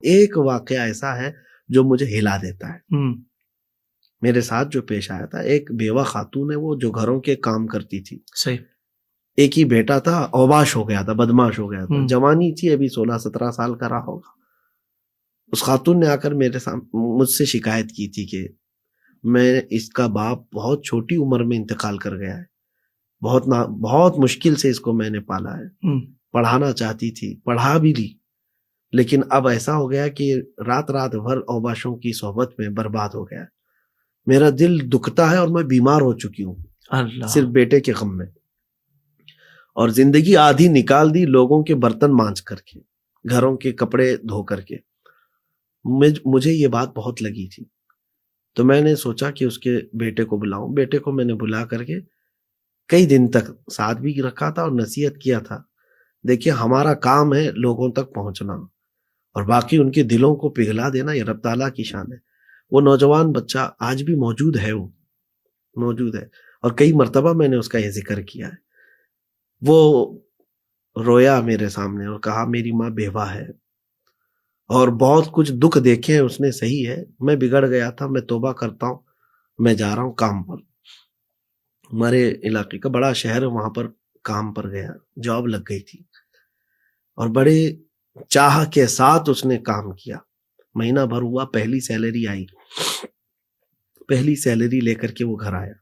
ایک واقعہ ایسا ہے جو مجھے ہلا دیتا ہے. میرے ساتھ جو پیش آیا تھا، ایک بیوہ خاتون ہے وہ جو گھروں کے کام کرتی تھی. صحیح. ایک ہی بیٹا تھا، اوباش ہو گیا تھا، بدماش ہو گیا تھا. جوانی تھی، ابھی 16-17 سال کا رہا ہوگا. اس خاتون نے آ کر مجھ سے شکایت کی تھی کہ اس کا باپ بہت چھوٹی عمر میں انتقال کر گیا ہے، بہت مشکل سے اس کو میں نے پالا ہے. پڑھانا چاہتی تھی، پڑھا بھی لی، لیکن اب ایسا ہو گیا کہ رات بھر اوباشوں کی صحبت میں برباد ہو گیا. میرا دل دکھتا ہے اور میں بیمار ہو چکی ہوں صرف بیٹے کے غم میں. اور زندگی آدھی نکال دی لوگوں کے برتن مانج کر کے، گھروں کے کپڑے دھو کر کے. مجھے یہ بات بہت لگی تھی، تو میں نے سوچا کہ اس کے بیٹے کو بلاؤں. بیٹے کو میں نے بلا کر کے کئی دن تک ساتھ بھی رکھا تھا اور نصیحت کیا تھا. دیکھیے، ہمارا کام ہے لوگوں تک پہنچنا، اور باقی ان کے دلوں کو پگھلا دینا یہ رب تعالیٰ کی شان ہے. وہ نوجوان بچہ آج بھی موجود ہے، وہ موجود ہے، اور کئی مرتبہ میں نے اس کا یہ ذکر کیا ہے. وہ رویا میرے سامنے اور کہا میری ماں بیوہ ہے اور بہت کچھ دکھ دیکھے ہیں اس نے. صحیح ہے، میں بگڑ گیا تھا، میں توبہ کرتا ہوں، میں جا رہا ہوں کام پر. ہمارے علاقے کا بڑا شہر ہے، وہاں پر کام پر گیا، جاب لگ گئی تھی اور بڑے چاہ کے ساتھ اس نے کام کیا. مہینہ بھر ہوا، پہلی سیلری آئی. پہلی سیلری لے کر کے وہ گھر آیا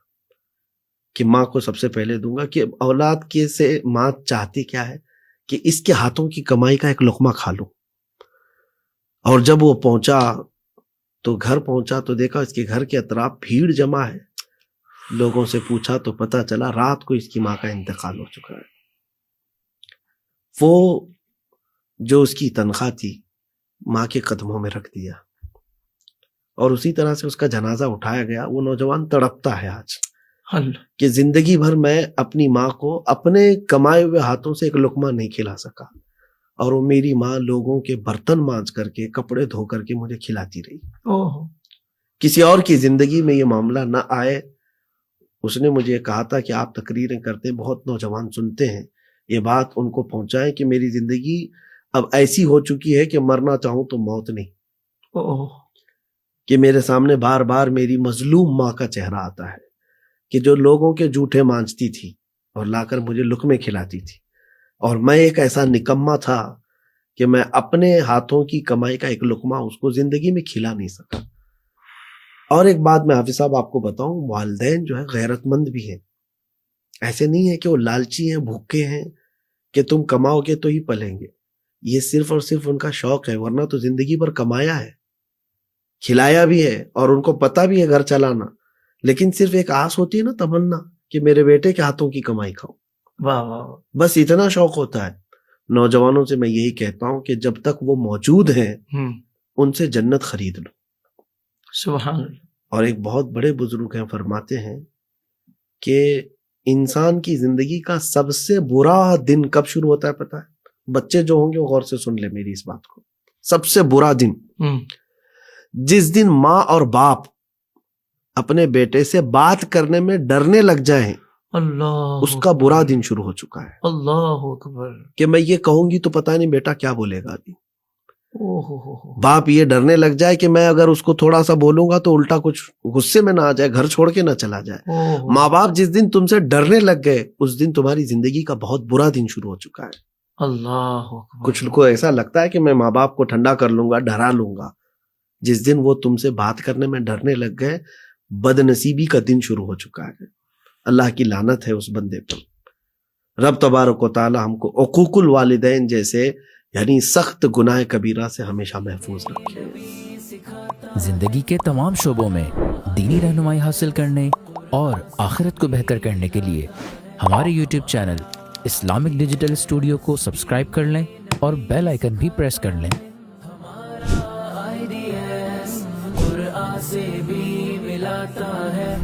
کہ ماں کو سب سے پہلے دوں گا. کہ اولاد کے سے ماں چاہتی کیا ہے کہ اس کے ہاتھوں کی کمائی کا ایک لقمہ کھا لوں. اور جب وہ پہنچا تو گھر پہنچا تو دیکھا اس کے گھر کے اطراف بھیڑ جمع ہے. لوگوں سے پوچھا تو پتا چلا رات کو اس کی ماں کا انتقال ہو چکا ہے. وہ جو اس کی تنخواہ تھی ماں کے قدموں میں رکھ دیا اور اسی طرح سے اس کا جنازہ اٹھایا گیا. وہ نوجوان تڑپتا ہے آج کہ زندگی بھر میں اپنی ماں کو اپنے کمائے ہوئے ہاتھوں سے ایک لقمہ نہیں کھلا سکا، اور وہ میری ماں لوگوں کے برتن مانج کر کے، کپڑے دھو کر کے مجھے کھلاتی رہی. کسی اور کی زندگی میں یہ معاملہ نہ آئے. اس نے مجھے کہا تھا کہ آپ تقریریں کرتے ہیں، بہت نوجوان سنتے ہیں، یہ بات ان کو پہنچائیں کہ میری زندگی اب ایسی ہو چکی ہے کہ مرنا چاہوں تو موت نہیں. کہ میرے سامنے بار بار میری مظلوم ماں کا چہرہ آتا ہے کہ جو لوگوں کے جھوٹے مانجتی تھی اور لا کر مجھے لقمے کھلاتی تھی، اور میں ایک ایسا نکما تھا کہ میں اپنے ہاتھوں کی کمائی کا ایک لقمہ اس کو زندگی میں کھلا نہیں سکا. اور ایک بات میں حافظ صاحب آپ کو بتاؤں، والدین جو ہے غیرت مند بھی ہیں. ایسے نہیں ہے کہ وہ لالچی ہیں، بھوکے ہیں کہ تم کماؤ گے تو ہی پلیں گے. یہ صرف اور صرف ان کا شوق ہے، ورنہ تو زندگی بھر کمایا ہے، کھلایا بھی ہے، اور ان کو پتا بھی ہے گھر چلانا. لیکن صرف ایک آس ہوتی ہے نا، تمنا، کہ میرے بیٹے کے ہاتھوں کی کمائی کھاؤں. بس اتنا شوق ہوتا ہے. نوجوانوں سے میں یہی کہتا ہوں کہ جب تک وہ موجود ہیں ان سے جنت خرید لو. سبحان اللہ. اور ایک بہت بڑے بزرگ ہیں، فرماتے ہیں کہ انسان کی زندگی کا سب سے برا دن کب شروع ہوتا ہے پتا ہے؟ بچے جو ہوں گے وہ غور سے سن لے میری اس بات کو. سب سے برا دن جس دن ماں اور باپ اپنے بیٹے سے بات کرنے میں ڈرنے لگ جائیں، اللہ، اس کا برا دن شروع ہو چکا ہے. اللہ اکبر. کہ میں یہ کہوں گی تو پتہ نہیں بیٹا کیا بولے گا. ابھی باپ یہ ڈرنے لگ جائے کہ میں اگر اس کو تھوڑا سا بولوں گا تو الٹا کچھ غصے میں نہ آ جائے، گھر چھوڑ کے نہ چلا جائے. ماں باپ جس دن تم سے ڈرنے لگ گئے اس دن تمہاری زندگی کا بہت برا دن شروع ہو چکا ہے. اللہ اکبر. کچھ کو ایسا لگتا ہے کہ میں ماں باپ کو ٹھنڈا کر لوں گا، ڈرا لوں گا. جس دن وہ تم سے بات کرنے میں ڈرنے لگ گئے، بد نصیبی کا دن شروع ہو چکا ہے. اللہ کی لعنت ہے اس بندے پر. رب تبارک و تعالی ہم کو عقوق الوالدین جیسے یعنی سخت گناہ کبیرہ سے ہمیشہ محفوظ رکھے. زندگی کے تمام شعبوں میں دینی رہنمائی حاصل کرنے اور آخرت کو بہتر کرنے کے لیے ہمارے YouTube channel Islamic digital studio کو سبسکرائب کر لیں اور بیل آئیکن بھی پریس کر لیں. قرآن سے بھی ملاتا ہے.